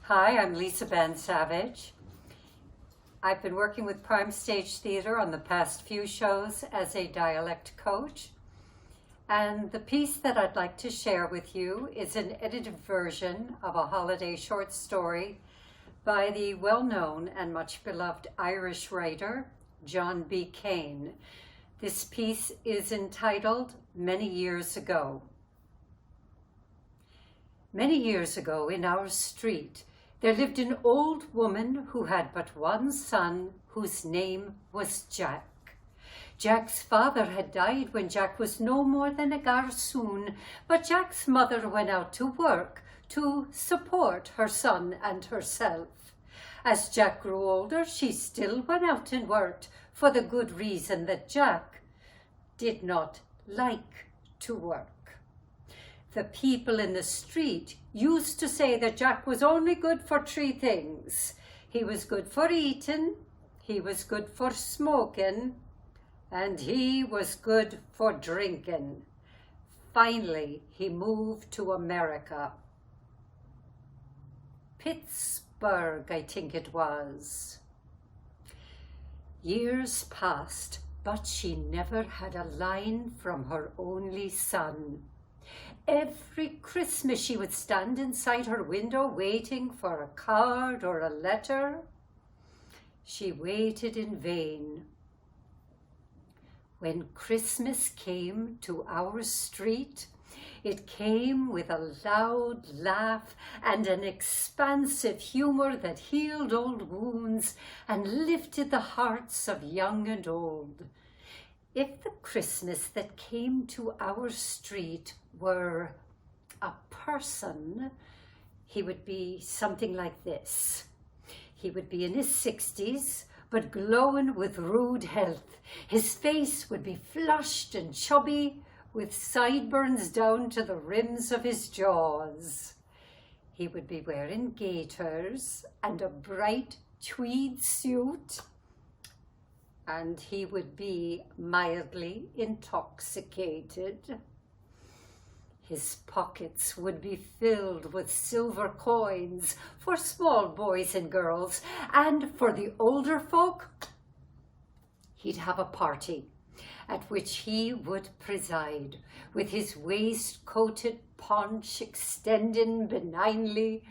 Hi, I'm Lisa Bansavage. I've been working with Prime Stage Theatre on the past few shows as a dialect coach. And the piece that I'd like to share with you is an edited version of a holiday short story by the well-known and much beloved Irish writer, John B. Keane. This piece is entitled Many Years Ago. Many years ago in our street, there lived an old woman who had but one son whose name was Jack. Jack's father had died when Jack was no more than a garçon, but Jack's mother went out to work to support her son and herself. As Jack grew older, she still went out and worked for the good reason that Jack did not like to work. The people in the street used to say that Jack was only good for three things. He was good for eating, he was good for smoking, and he was good for drinking. Finally, he moved to America. Pittsburgh, I think it was. Years passed, but she never had a line from her only son. Every Christmas she would stand inside her window waiting for a card or a letter. She waited in vain. When Christmas came to our street, it came with a loud laugh and an expansive humor that healed old wounds and lifted the hearts of young and old. If the Christmas that came to our street were a person, he would be something like this. He would be in his 60s, but glowing with rude health. His face would be flushed and chubby, with sideburns down to the rims of his jaws. He would be wearing gaiters and a bright tweed suit, and he would be mildly intoxicated. His pockets would be filled with silver coins for small boys and girls, and for the older folk, he'd have a party at which he would preside, with his waistcoated paunch extending benignly,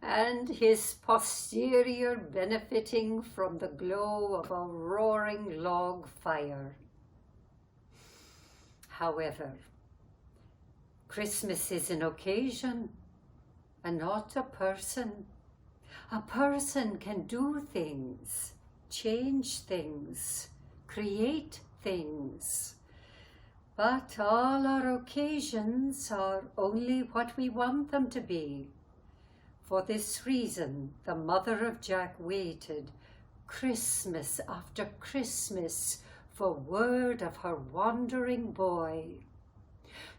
and his posterior benefiting from the glow of a roaring log fire. However, Christmas is an occasion and not a person. A person can do things, change things, create things. But all our occasions are only what we want them to be. For this reason, the mother of Jack waited Christmas after Christmas for word of her wandering boy.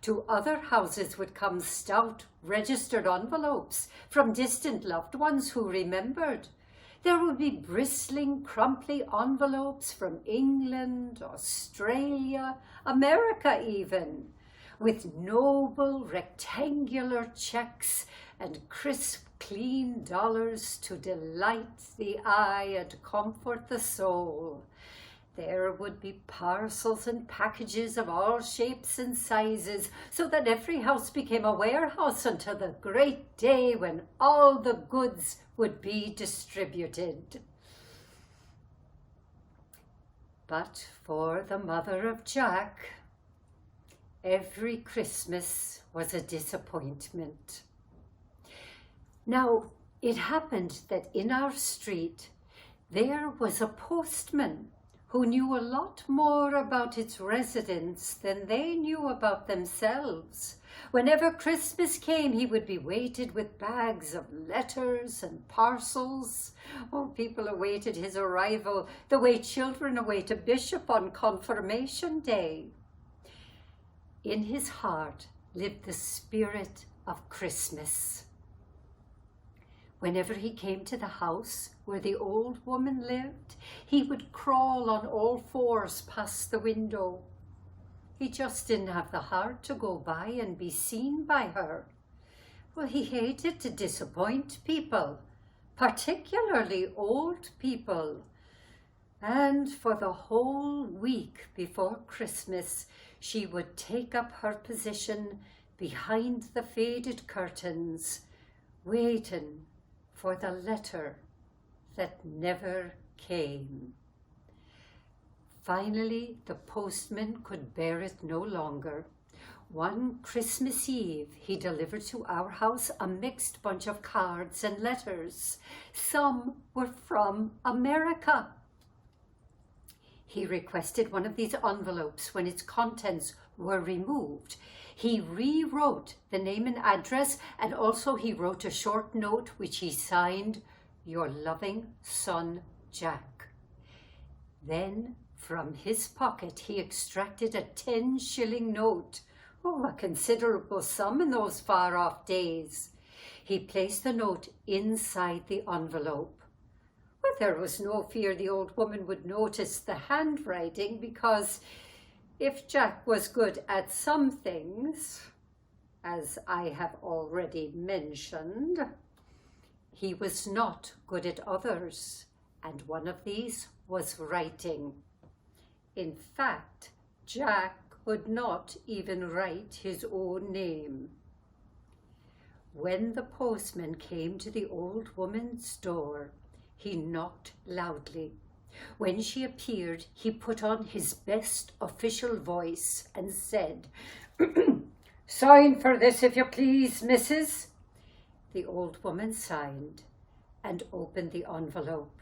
To other houses would come stout registered envelopes from distant loved ones who remembered. There would be bristling, crumply envelopes from England, Australia, America even, with noble rectangular checks and crisp, clean dollars to delight the eye and comfort the soul. There would be parcels and packages of all shapes and sizes, so that every house became a warehouse until the great day when all the goods would be distributed. But for the mother of Jack, every Christmas was a disappointment. Now, it happened that in our street there was a postman who knew a lot more about its residents than they knew about themselves. Whenever Christmas came, he would be weighted with bags of letters and parcels. Oh, people awaited his arrival the way children await a bishop on confirmation day. In his heart lived the spirit of Christmas. Whenever he came to the house where the old woman lived, he would crawl on all fours past the window. He just didn't have the heart to go by and be seen by her. Well, he hated to disappoint people, particularly old people. And for the whole week before Christmas, she would take up her position behind the faded curtains, waiting for the letter that never came. Finally, the postman could bear it no longer. One Christmas Eve, he delivered to our house a mixed bunch of cards and letters. Some were from America. He requested one of these envelopes when its contents were removed. He rewrote the name and address, and also he wrote a short note which he signed, "Your loving son, Jack." Then from his pocket he extracted a 10-shilling note. Oh, a considerable sum in those far-off days. He placed the note inside the envelope. Well, there was no fear the old woman would notice the handwriting, because if Jack was good at some things, as I have already mentioned, he was not good at others, and one of these was writing. In fact, Jack could not even write his own name. When the postman came to the old woman's door, he knocked loudly. When she appeared, he put on his best official voice and said, "Sign for this, if you please, missus." The old woman signed and opened the envelope,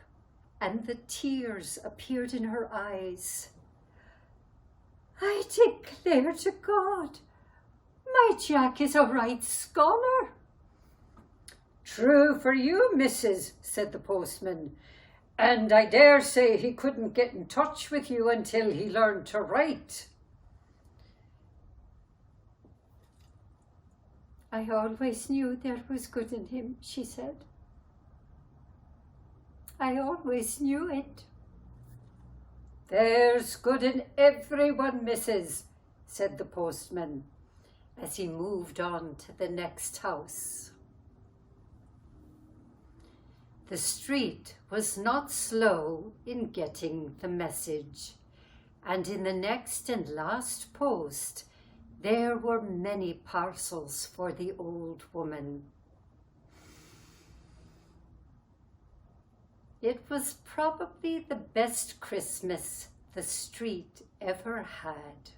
and the tears appeared in her eyes. "I declare to God, my Jack is a right scholar." "True for you, missus," said the postman, "and I dare say he couldn't get in touch with you until he learned to write." "I always knew there was good in him," she said. "I always knew it." "There's good in everyone, missus," said the postman, as he moved on to the next house. The street was not slow in getting the message, and in the next and last post there were many parcels for the old woman. It was probably the best Christmas the street ever had.